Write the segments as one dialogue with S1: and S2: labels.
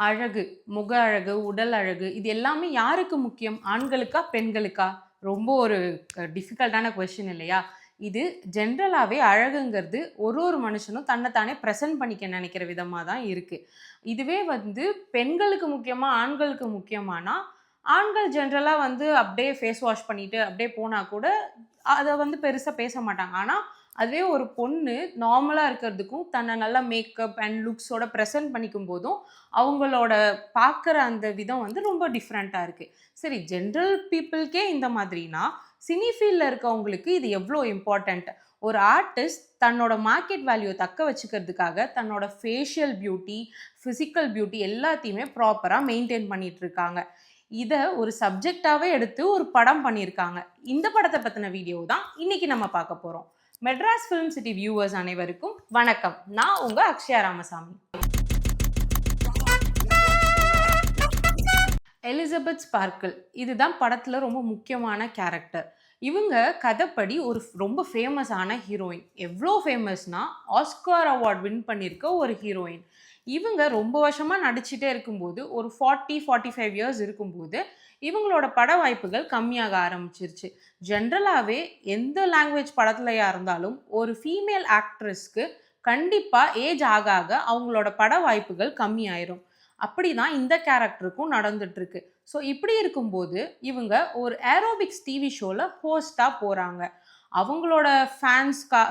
S1: அழகு, முக அழகு, உடல் அழகு இது எல்லாமே யாருக்கு முக்கியம்? ஆண்களுக்கா? பெண்களுக்கா? ரொம்ப ஒரு டிஃபிகல்ட்டான கொஸ்டின் இல்லையா? இது ஜென்ரலாவே அழகுங்கிறது ஒரு மனுஷனும் தன்ன தானே பிரசன்ட் பண்ணிக்க நெனைக்கிற விதமா தான் இருக்கு. இதுவே வந்து பெண்களுக்கு முக்கியமா? ஆண்களுக்கு முக்கியமானா, ஆண்கள் ஜென்ரலா வந்து அப்படியே ஃபேஸ் வாஷ் பண்ணிட்டு அப்படியே போனா கூட அத வந்து பெருசா பேச மாட்டாங்க. ஆனா, அதுவே ஒரு பொண்ணு நார்மலா இருக்கிறதுக்கும், தன்ன நல்லா மேக்கப் அண்ட் லுக்ஸோட பிரசன்ட் பண்ணிக்கும் போதும், அவங்களோட பார்க்குற அந்த விதம் வந்து ரொம்ப டிஃப்ரெண்ட்டா இருக்கு. சரி ஜென்ரல் பீப்பிள்க்கே இந்த மாதிரினா, சினி ஃபீல்ட்ல இருக்கவங்களுக்கு இது எவ்ளோ இம்பார்ட்டன்ட். ஒரு ஆர்டிஸ்ட் தன்னோட மார்க்கெட் வேல்யூ தக்க வச்சுக்கிறதுக்காக, தன்னோட ஃபேஷியல் பியூட்டி, பிசிக்கல் பியூட்டி எல்லாத்தையுமே ப்ராப்பரா மெயின்டெயின் பண்ணிட்டு இருக்காங்க. இத ஒரு சப்ஜெக்ட்டாவே எடுத்து ஒரு படம் பண்ணியிருக்காங்க. இந்த படத்த பத்தின வீடியோ தான் இன்னைக்கு நம்ம பார்க்க போறோம். மெட்ராஸ் ஃபிலிம் சிட்டி வியூவர்ஸ் அனைவருக்கும் வணக்கம். நான் உங்க அக்ஷயா ராமசாமி. எலிசபெத் ஸ்பார்க்கிள் இதுதான் படத்துல ரொம்ப முக்கியமான கேரக்டர். இவங்க கதைப்படி ஒரு ரொம்ப ஃபேமஸான ஹீரோயின். எவ்வளோ ஃபேமஸ்னா ஆஸ்கார் அவார்ட் வின் பண்ணியிருக்க ஒரு ஹீரோயின். இவங்க ரொம்ப வருஷமா நடிச்சுட்டே இருக்கும்போது ஒரு 45 இயர்ஸ் இருக்கும்போது இவங்களோட பட வாய்ப்புகள் கம்மியாக ஆரம்பிச்சிருச்சு. ஜென்ரலாகவே எந்த லாங்குவேஜ் படத்துலையா இருந்தாலும் ஒரு ஃபீமேல் ஆக்ட்ரஸ்க்கு கண்டிப்பாக ஏஜ் ஆக ஆக அவங்களோட பட வாய்ப்புகள் கம்மியாயிரும். அப்படிதான் இந்த கேரக்டருக்கும் நடந்துட்டு இருக்கு. ஸோ இப்படி இருக்கும்போது இவங்க ஒரு ஏரோபிக்ஸ் டிவி ஷோல ஹோஸ்டா போறாங்க. அவங்களோட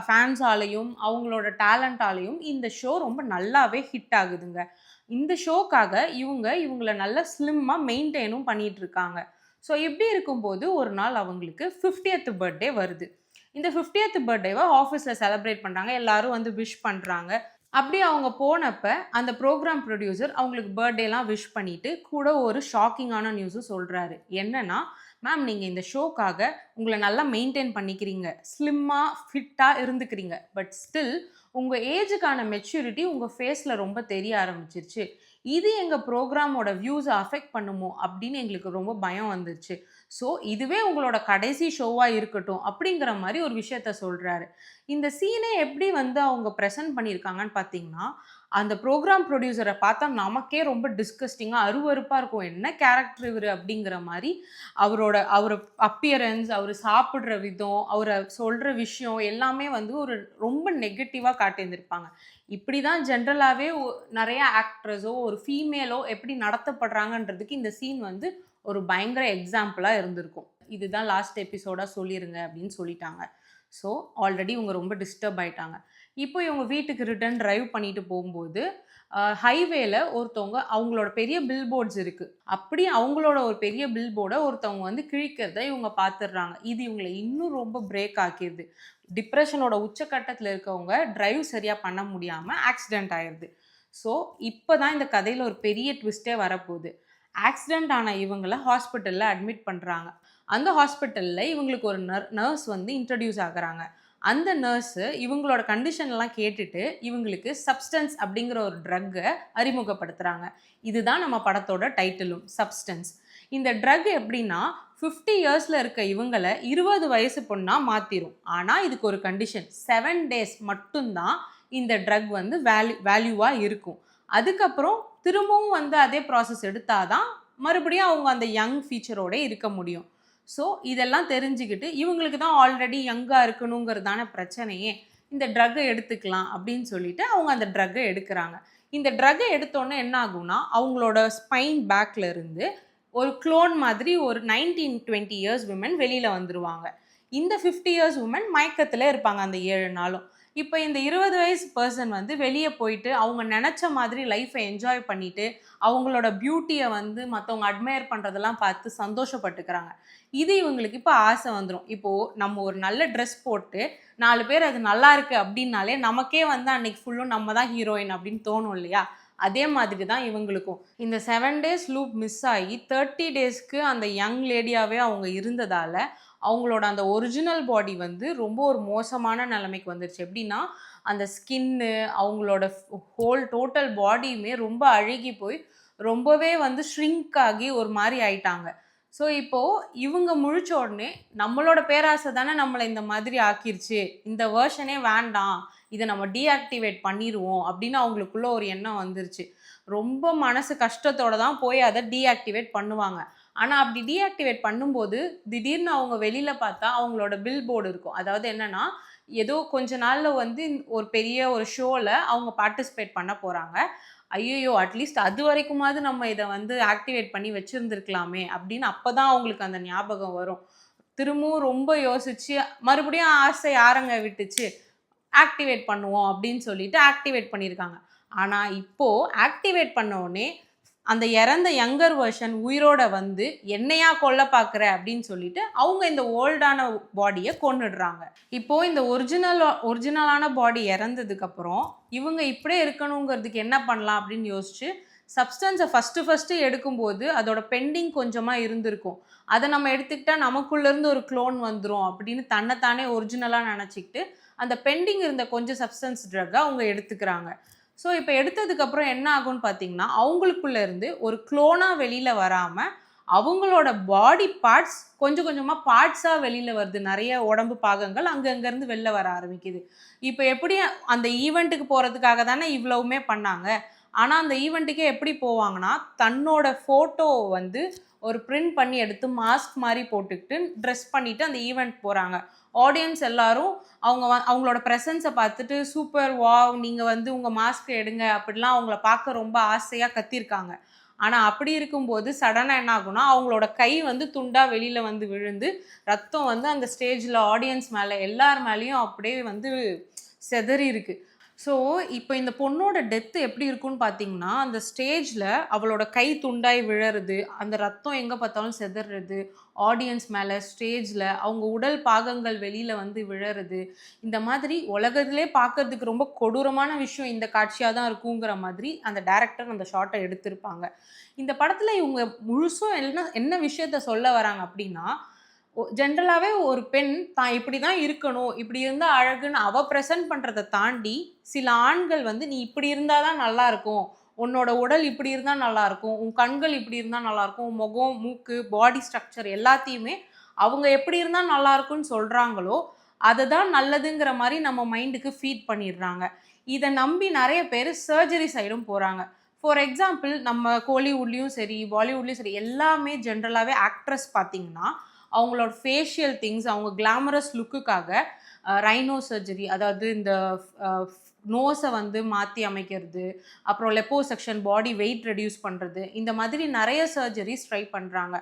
S1: ஃபேன்ஸாலையும் அவங்களோட டேலண்டாலையும் இந்த ஷோ ரொம்ப நல்லாவே ஹிட் ஆகுதுங்க. இந்த ஷோக்காக இவங்கள நல்ல ஸ்லிம்மா மெயின்டைனும் பண்ணிட்டு இருக்காங்க. ஸோ இப்படி இருக்கும்போது ஒரு நாள் அவங்களுக்கு 50th பர்த்டே வருது. இந்த 50th பர்த்டேவை ஆஃபீஸில் செலிப்ரேட் பண்ணுறாங்க. எல்லாரும் வந்து விஷ் பண்ணுறாங்க. அப்படி அவங்க போனப்ப, அந்த ப்ரோகிராம் ப்ரொடியூசர் அவங்களுக்கு பர்த்டேலாம் விஷ் பண்ணிட்டு, கூட ஒரு ஷாக்கிங்கான நியூஸும் சொல்றாரு. என்னன்னா, "மேம் நீங்க இந்த ஷோக்காக உங்கள நல்லா மெயின்டெயின் பண்ணிக்கிறீங்க. ஸ்லிம்மா, ஃபிட்டா இருந்துக்கிறீங்க. பட் ஸ்டில் உங்க ஏஜுக்கான மெச்சூரிட்டி உங்க ஃபேஸ்ல ரொம்ப தெரிய ஆரம்பிச்சிருச்சு. இது எங்க ப்ரோகிராமோட வியூஸ அஃபெக்ட் பண்ணுமோ அப்படின்னு எங்களுக்கு ரொம்ப பயம் வந்துருச்சு. ஸோ இதுவே உங்களோட கடைசி ஷோவா இருக்கட்டும்." அப்படிங்கிற மாரி ஒரு விஷயத்த சொல்றாரு. இந்த சீனே எப்படி வந்து அவங்க பிரசன்ட் பண்ணியிருக்காங்கன்னு பார்த்தீங்கன்னா, அந்த ப்ரோகிராம் ப்ரொடியூசர பார்த்தா நமக்கே ரொம்ப டிஸ்கஸ்டிங்கா, அருவருப்பா இருக்கும். என்ன கேரக்டர் இவரு அப்படிங்கிற மாரி அவரு அப்பியரன்ஸ், அவரு சாப்பிடுற விதம், அவரு சொல்ற விஷயம் எல்லாமே வந்து ஒரு ரொம்ப நெகட்டிவா காட்டியிருந்திருப்பாங்க. இப்படி தான் ஜென்ரலாவே நெறைய ஆக்ட்ரஸோ, ஒரு ஃபீமேலோ எப்படி நடத்தப்படுறாங்கன்றதுக்கு இந்த சீன் வந்து ஒரு பயங்கர எக்ஸாம்பிளா இருந்திருக்கும். இதுதான் லாஸ்ட் எபிசோடா சொல்லிருங்க அப்படின்னு சொல்லிட்டாங்க. ஸோ ஆல்ரெடி இவங்க ரொம்ப டிஸ்டர்ப் ஆயிட்டாங்க. இப்போ இவங்க வீட்டுக்கு ரிட்டர்ன் டிரைவ் பண்ணிட்டு போகும்போது ஹைவேல ஒருத்தவங்க அவங்களோட பெரிய பில் போர்ட்ஸ் இருக்கு. அப்படி அவங்களோட ஒரு பெரிய பில் போர்டை ஒருத்தவங்க வந்து கிழிக்கிறத இவங்க பார்த்துடுறாங்க. இது இவங்களை இன்னும் ரொம்ப பிரேக் ஆக்கிடுது. டிப்ரெஷனோட உச்சக்கட்டத்தில் இருக்கவங்க டிரைவ் சரியா பண்ண முடியாம ஆக்சிடென்ட் ஆயிடுது. ஸோ இப்போதான் இந்த கதையில ஒரு பெரிய ட்விஸ்டே வரப்போகுது. ஆக்சிடென்ட் ஆன இவங்களை ஹாஸ்பிட்டல்ல அட்மிட் பண்றாங்க. அந்த ஹாஸ்பிட்டல்ல இவங்களுக்கு ஒரு நர்ஸ் வந்து இன்ட்ரடியூஸ் ஆகுறாங்க. அந்த நர்ஸு இவங்களோட கண்டிஷன்லாம் கேட்டுட்டு இவங்களுக்கு சப்ஸ்டன்ஸ் அப்படிங்கிற ஒரு ட்ரக்கை அறிமுகப்படுத்துறாங்க. இதுதான் நம்ம படத்தோட டைட்டிலும், சப்ஸ்டன்ஸ். இந்த ட்ரக் எப்படின்னா 50 இயர்ஸ்ல இருக்க இவங்களை 20 வயசு பொண்ணா மாத்திரும். ஆனா இதுக்கு ஒரு கண்டிஷன், 7 டேஸ் மட்டும்தான் இந்த ட்ரக் வந்து வேல்யூவா இருக்கும். அதுக்கப்புறம் திரும்பவும் வந்து அதே ப்ராசஸ் எடுத்தாதான் மறுபடியும் அவங்க அந்த யங் ஃபீச்சரோட இருக்க முடியும். ஸோ இதெல்லாம் தெரிஞ்சுக்கிட்டு இவங்களுக்கு தான் ஆல்ரெடி யங்காக இருக்கணுங்கிறதான பிரச்சனையே, இந்த ட்ரக்கை எடுத்துக்கலாம் அப்படின்னு சொல்லிட்டு அவங்க அந்த ட்ரக்கை எடுக்கிறாங்க. இந்த ட்ரக்கை எடுத்தோன்னே என்ன ஆகும்னா, அவங்களோட ஸ்பைன் பேக்ல இருந்து ஒரு க்ளோன் மாதிரி ஒரு 19-20 இயர்ஸ் விமன் வெளியில் வந்துருவாங்க. இந்த 50 இயர்ஸ் உமன் மயக்கத்தில் இருப்பாங்க அந்த 7 நாளும். இப்போ இந்த 20 வயசு பர்சன் வந்து வெளியே போயிட்டு அவங்க நினச்ச மாதிரி லைஃப்பை என்ஜாய் பண்ணிட்டு அவங்களோட பியூட்டியை வந்து மற்றவங்க அட்மையர் பண்ணுறதெல்லாம் பார்த்து சந்தோஷப்பட்டுக்கிறாங்க. இது இவங்களுக்கு இப்போ ஆசை வந்துடும். இப்போது நம்ம ஒரு நல்ல ட்ரெஸ் போட்டு 4 பேர் அது நல்லா இருக்குது அப்படின்னாலே நமக்கே வந்து அன்னைக்கு ஃபுல்லும் நம்ம தான் ஹீரோயின் அப்படின்னு தோணும் இல்லையா? அதே மாதிரி தான் இவங்களுக்கும். இந்த 7 டேஸ் லூப் மிஸ் ஆகி 30 டேஸ்க்கு அந்த யங் லேடியாகவே அவங்க இருந்ததால் அவங்களோட அந்த ஒரிஜினல் பாடி வந்து ரொம்ப ஒரு மோசமான நிலைமைக்கு வந்துருச்சு. எப்படின்னா அந்த ஸ்கின்னு அவங்களோட ஹோல் டோட்டல் பாடியுமே ரொம்ப அழுகி போய் ரொம்பவே வந்து ஷ்ரிங்க் ஆகி ஒரு மாதிரி ஆயிட்டாங்க. ஸோ இப்போது இவங்க முழிச்ச உடனே நம்மளோட பேராசை தானே நம்மளை இந்த மாதிரி ஆக்கிருச்சு, இந்த வேர்ஷனே வேண்டாம், இதை நம்ம டீஆக்டிவேட் பண்ணிடுவோம் அப்படின்னு அவங்களுக்குள்ள ஒரு எண்ணம் வந்துருச்சு. ரொம்ப மனசு கஷ்டத்தோட தான் போய் அதை டீஆக்டிவேட் பண்ணுவாங்க. ஆனா அப்படி டீஆக்டிவேட் பண்ணும்போது, திடீர்னு அவங்க வெளியில பார்த்தா அவங்களோட பில் போர்டு இருக்கும். அதாவது என்னன்னா, ஏதோ கொஞ்ச நாள்ல வந்து ஒரு பெரிய ஒரு ஷோல அவங்க பார்ட்டிசிபேட் பண்ண போறாங்க. ஐய்யயோ! அட்லீஸ்ட் அதுவரைக்குமாவது நம்ம இத வந்து ஆக்டிவேட் பண்ணி வச்சிருந்திருக்கலாமே! அப்படின்னு அப்பதான் அவங்களுக்கு அந்த ஞாபகம் வரும். திரும்பவும் ரொம்ப யோசிச்சு, மறுபடியும் ஆசை யாரங்க விட்டுச்சு? ஆக்டிவேட் பண்ணுவோம் அப்படின்னு சொல்லிட்டு ஆக்டிவேட் பண்ணியிருக்காங்க. ஆனா இப்போ ஆக்டிவேட் பண்ண உடனே அந்த இறந்த யங்கர் வெர்ஷன் உயிரோட வந்து என்னையா கொல்ல பார்க்குற அப்படின்னு சொல்லிட்டு அவங்க இந்த ஓல்டான பாடியை கொன்னுடுறாங்க. இப்போ இந்த ஒரிஜினலான பாடி இறந்ததுக்கு அப்புறம் இவங்க இப்படியே இருக்கணுங்கிறதுக்கு என்ன பண்ணலாம் அப்படின்னு யோசிச்சு சப்ஸ்டன்ஸை ஃபஸ்ட்டு எடுக்கும்போது அதோட பெண்டிங் கொஞ்சமாக இருந்திருக்கும். அதை நம்ம எடுத்துக்கிட்டா நமக்குள்ளேருந்து ஒரு க்ளோன் வந்துடும் அப்படின்னு தன்னைத்தானே ஒரிஜினலாக நினச்சிக்கிட்டு அந்த பெண்டிங் இருந்த கொஞ்சம் சப்ஸ்டன்ஸ் ட்ரக்கை அவங்க எடுத்துக்கிறாங்க. ஸோ இப்போ எடுத்ததுக்கப்புறம் என்ன ஆகும்னு பார்த்தீங்கன்னா, அவங்களுக்குள்ள இருந்து ஒரு க்ளோனாக வெளியில் வராமல் அவங்களோட பாடி பார்ட்ஸ் கொஞ்சம் கொஞ்சமாக பார்ட்ஸாக வெளியில் வருது. நிறைய உடம்பு பாகங்கள் அங்கங்கேருந்து வெளில வர ஆரம்பிக்குது. இப்போ எப்படி அந்த ஈவெண்ட்டுக்கு போகிறதுக்காக தானே இவ்வளவுமே பண்ணாங்க. ஆனால் அந்த ஈவெண்ட்டுக்கே எப்படி போவாங்கன்னா, தன்னோட ஃபோட்டோ வந்து ஒரு பிரிண்ட் பண்ணி எடுத்து மாஸ்க் மாதிரி போட்டுக்கிட்டு ட்ரெஸ் பண்ணிட்டு அந்த ஈவெண்ட் போகிறாங்க. ஆடியன்ஸ் எல்லாரும் அவங்களோட ப்ரெசன்ஸை பார்த்துட்டு சூப்பர் வாவ் நீங்கள் வந்து உங்கள் மாஸ்க் எடுங்க அப்படிலாம் அவங்கள பார்க்க ரொம்ப ஆசையாக கத்திருக்காங்க. ஆனால் அப்படி இருக்கும்போது சடனாக என்ன ஆகும்னா அவங்களோட கை வந்து துண்டாக வெளியில் வந்து விழுந்து ரத்தம் வந்து அந்த ஸ்டேஜில் ஆடியன்ஸ் மேலே எல்லார் மேலேயும் அப்படியே வந்து செதறி இருக்கு. ஸோ இப்போ இந்த பொண்ணோட டெத்து எப்படி இருக்கும்னு பார்த்தீங்கன்னா, அந்த ஸ்டேஜில் அவளோட கை துண்டாய் விழறது, அந்த ரத்தம் எங்கே பார்த்தாலும் சிதறது, ஆடியன்ஸ் மேலே, ஸ்டேஜில் அவங்க உடல் பாகங்கள் வெளியில் வந்து விழறது, இந்த மாதிரி உலகத்திலே பார்க்கறதுக்கு ரொம்ப கொடூரமான விஷயம் இந்த காட்சியாக தான் இருக்குங்கிற மாதிரி அந்த டைரக்டர் அந்த ஷாட்டை எடுத்திருப்பாங்க. இந்த படத்தில் இவங்க முழுசும் என்ன என்ன விஷயத்த சொல்ல வராங்க அப்படின்னா, ஜென்ரலாகவே ஒரு பெண் தான் இப்படி தான் இருக்கணும், இப்படி இருந்தால் அழகுன்னு அவ ப்ரெசென்ட் பண்ணுறதை தாண்டி சில ஆண்கள் வந்து நீ இப்படி இருந்தால் தான் நல்லாயிருக்கும், உன்னோட உடல் இப்படி இருந்தால் நல்லாயிருக்கும், உன் கண்கள் இப்படி இருந்தால் நல்லாயிருக்கும், உன் முகம், மூக்கு, பாடி ஸ்ட்ரக்சர் எல்லாத்தையுமே அவங்க எப்படி இருந்தால் நல்லாயிருக்குன்னு சொல்கிறாங்களோ அதை தான் நல்லதுங்கிற மாதிரி நம்ம மைண்டுக்கு ஃபீட் பண்ணிடுறாங்க. இதை நம்பி நிறைய பேர் சர்ஜரி சைடும் போகிறாங்க. ஃபார் எக்ஸாம்பிள் நம்ம கோலிவுட்லேயும் சரி, பாலிவுட்லேயும் சரி, எல்லாமே ஜென்ரலாகவே ஆக்ட்ரஸ் பார்த்தீங்கன்னா அவங்களோட ஃபேஷியல் திங்ஸ், அவங்க கிளாமரஸ் லுக்குக்காக ரைனோ சர்ஜரி, அதாவது இந்த நோஸை வந்து மாற்றி அமைக்கிறது, அப்புறம் லெப்போசெக்ஷன், பாடி வெயிட் ரெடியூஸ் பண்ணுறது, இந்த மாதிரி நிறைய சர்ஜரிஸ் ட்ரை பண்ணுறாங்க.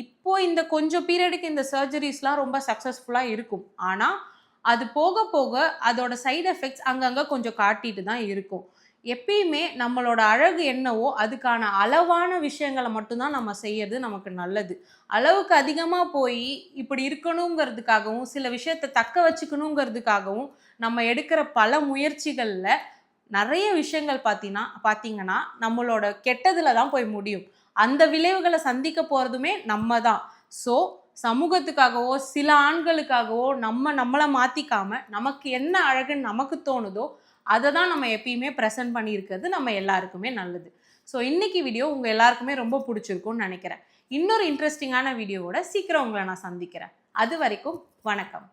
S1: இப்போது இந்த கொஞ்சம் பீரியடுக்கு இந்த சர்ஜரிஸ்லாம் ரொம்ப சக்ஸஸ்ஃபுல்லாக இருக்கும். ஆனால் அது போக போக அதோட சைடு எஃபெக்ட்ஸ் அங்கங்கே கொஞ்சம் காட்டிட்டு தான் இருக்கும். எப்பயுமே நம்மளோட அழகு என்னவோ அதுக்கான அளவான விஷயங்களை மட்டும்தான் நம்ம செய்யறது நமக்கு நல்லது. அளவுக்கு அதிகமாக போய் இப்படி இருக்கணுங்கிறதுக்காகவும் சில விஷயத்தை தக்க வச்சுக்கணுங்கிறதுக்காகவும் நம்ம எடுக்கிற பல முயற்சிகளில் நிறைய விஷயங்கள் பார்த்தீங்கன்னா நம்மளோட கெட்டதில் தான் போய் முடியும். அந்த விளைவுகளை சந்திக்க போகிறதுமே நம்ம தான். ஸோ சமூகத்துக்காகவோ சில ஆண்களுக்காகவோ நம்மளை மாற்றிக்காம நமக்கு என்ன அழகுன்னு நமக்கு தோணுதோ அதை தான் நம்ம எப்பயுமே ப்ரெசென்ட் பண்ணியிருக்கிறது நம்ம எல்லாருக்குமே நல்லது. ஸோ இன்னைக்கு வீடியோ உங்கள் எல்லாருக்குமே ரொம்ப பிடிச்சிருக்கும்னு நினைக்கிறேன். இன்னொரு இன்ட்ரெஸ்டிங்கான வீடியோவோட சீக்கிரம் உங்களை நான் சந்திக்கிறேன். அது வரைக்கும் வணக்கம்.